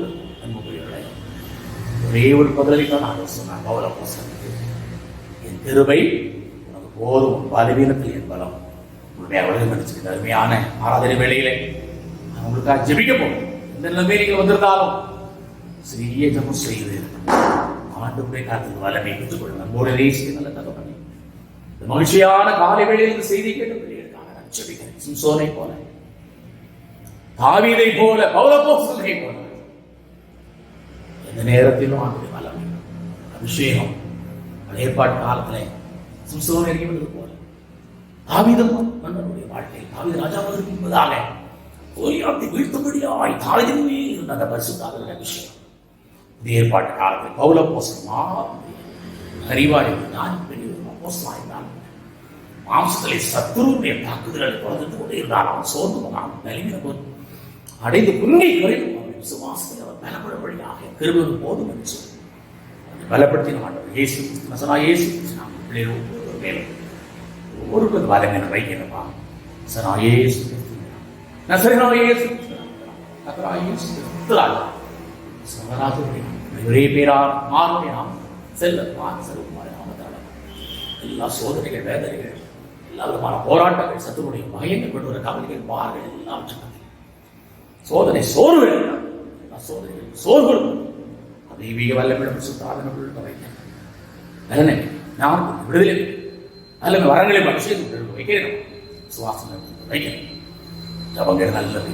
அன்புக்குரியவர்களே, ஒரே ஒரு பதிலை தான் நான் சொன்னான் பவுலப்போஸ்தலனுக்கு, என் கிருபை உனக்கு போதும், பலவீனத்தில் என் பலம். உங்களுடைய அவளும் நடிச்சிருக்க அருமையான ஆராதனை வேளையிலே நான் உங்களுக்காக ஜெபிக்க போகிறேன். எந்த நிலைமையில் வந்திருந்தாலும் சிறிய ஜபம் செய்து ஆண்டுடைய காலத்துக்கு வல்லமை பெற்றுக் கொள்ளும். நம்மோட தேசிய நல்ல தகவல் இந்த மகிழ்ச்சியான காலை வேளையில் இந்த செய்தி கேட்டபடியாக நான் ஜெபிக்கிறேன். சிம்சோனை போல, தாவீதை போல, பவுலப்போஸ்தலனை போல எந்த நேரத்திலும் ஆண்டுடைய வல்லமை அபிஷேகம் ஏற்பாட்டு காலத்தில் சிம்சோன் இறங்கிவிட்டது போல தாவீதும் மன்னனுடைய வாழ்க்கை, தாவீது ராஜாவாக என்பதாக கோலியாத்தை வீழ்த்தும்படியாய் தாவீதின் மேல் இருந்த அந்த பரிசுத்த அபிஷேகம் ஏற்பாட்டு காலத்தில் பவுலப்போஸ்தலன் அறிவாளி நான் பெரிய அப்போஸ்தலனாய் மாம்சத்திலே சத்துருடைய தாக்குதல்களை தொடர்ந்து கொண்டே இருந்தால் அவன் சோர்ந்து போனான், நலிவின அடைந்து குறுங்கை குறைந்து விசுவாசத்தில் அவர் பலப்படும்படியாக கிருபை போதும் என்று சொல்லி பலப்படுத்தின ஆண்டவர் இயேசு நசராய இயேசு ஒரு வலங்கன வைக்கிறப்பா சராயே நசரனாயே நசராயே சமராஜுடைய ஒரே பேரால் மாறுடைய நாம் செல்லப்பான் செல்லுமாறு நாமத்தால் எல்லா சோதனைகள் வேதனைகள் எல்லா விதமான போராட்டங்கள் சத்துருடைய பயங்கள் கொண்டு வர கவலைகள் பார்கள் எல்லாம் சோதனை சோர்வுகள் எல்லா சோதனைகள் சோர்வுகள் தெய்வீக வல்லமிடம் சுத்தாதனங்கள் வைக்கிறேன் நல்ல நான் விடுதலை நல்ல வரங்களை அபிஷேகம் வைக்கிறேன் சுவாசம் வைக்கிறேன் ஜபங்கள் நல்லது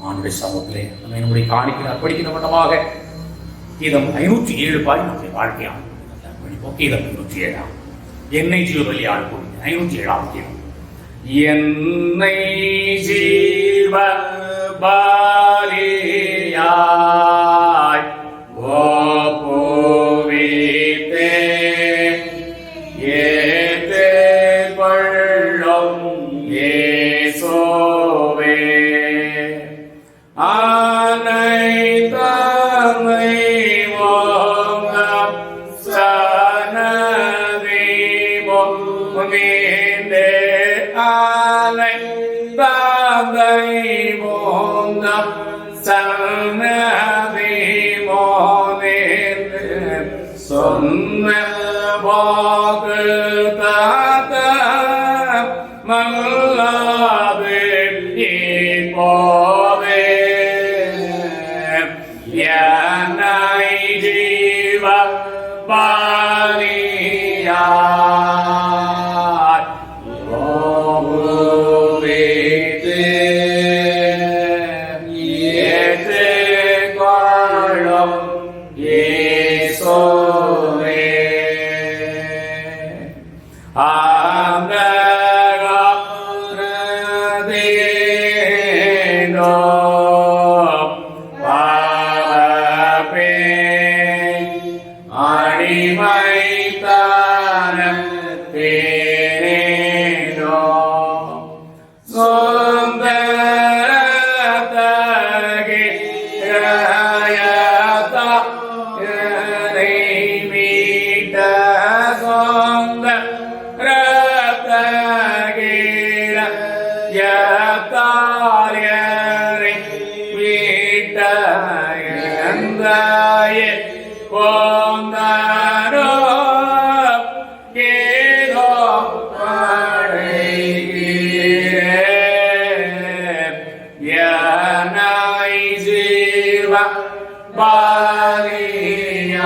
ஆண்டுடைய சமூகத்திலே நம்ம என்னுடைய காணிக்கிற அர்ப்பணிக்கிற மட்டமாக கீதம் 507 பாடி நம்முடைய வாழ்க்கையாகும் கீதம் 507 என்னை ஜீவபலியால் கூடிய 507 கீதம் என்னை ஜீவ பலியாய் ஒப்புவித்தே ஏற்றுக்கொள்ளும் இயேசுவே சொன்ன வாக்குத்தத்த மல்லாது இப்போதே என்னை ஜீவ பலியாய் ஒப்புவித்தே ஏற்றுக்கொள்ளும் இயேசுவே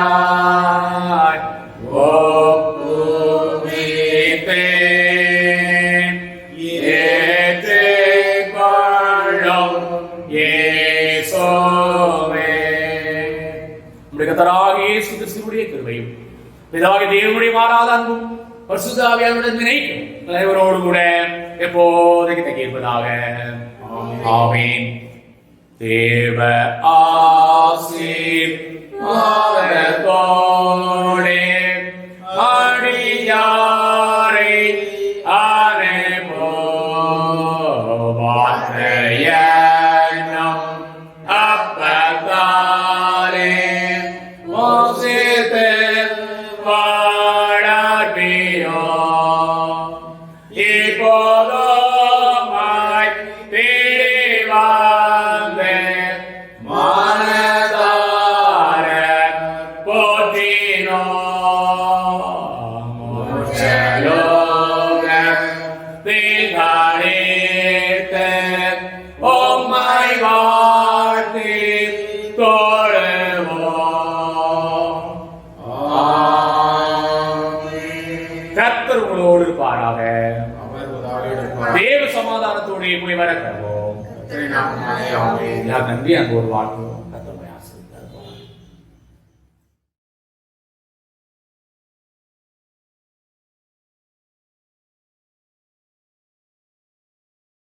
பலியாய் ஒப்புவித்தே ஏற்றுக்கொள்ளும் இயேசுவே. நம்முடைய கர்த்தராகிய இயேசு கிறிஸ்துவினுடைய கிருபையும் பிதாவாகிய தேவனுடைய மாறாத அன்பும் பரிசுத்த ஆவியானவருடன் இணைக்கும் தலைவரோடு கூட எப்போதைக்கு தங்கியிருப்பதாக. ஆமென். தேவ ஆசீர்வாதத்தோடே அடியாரை அனுபவம் அப்பத்தாலே மோசித்து வாழாட்டியோ இப்போதுமாய் பிரிவாந்தே மனதார போற்றினோ மோட்சலோக திகாரேத்த உம்மை வாழ்த்தி தொழுவோம். கர்த்தர் உங்களோடு இருப்பாராக. தேவ சமாதானத்தோடு போய் வர கடவோம். நன்றி அன்போடு வாழ்த்துவோம்.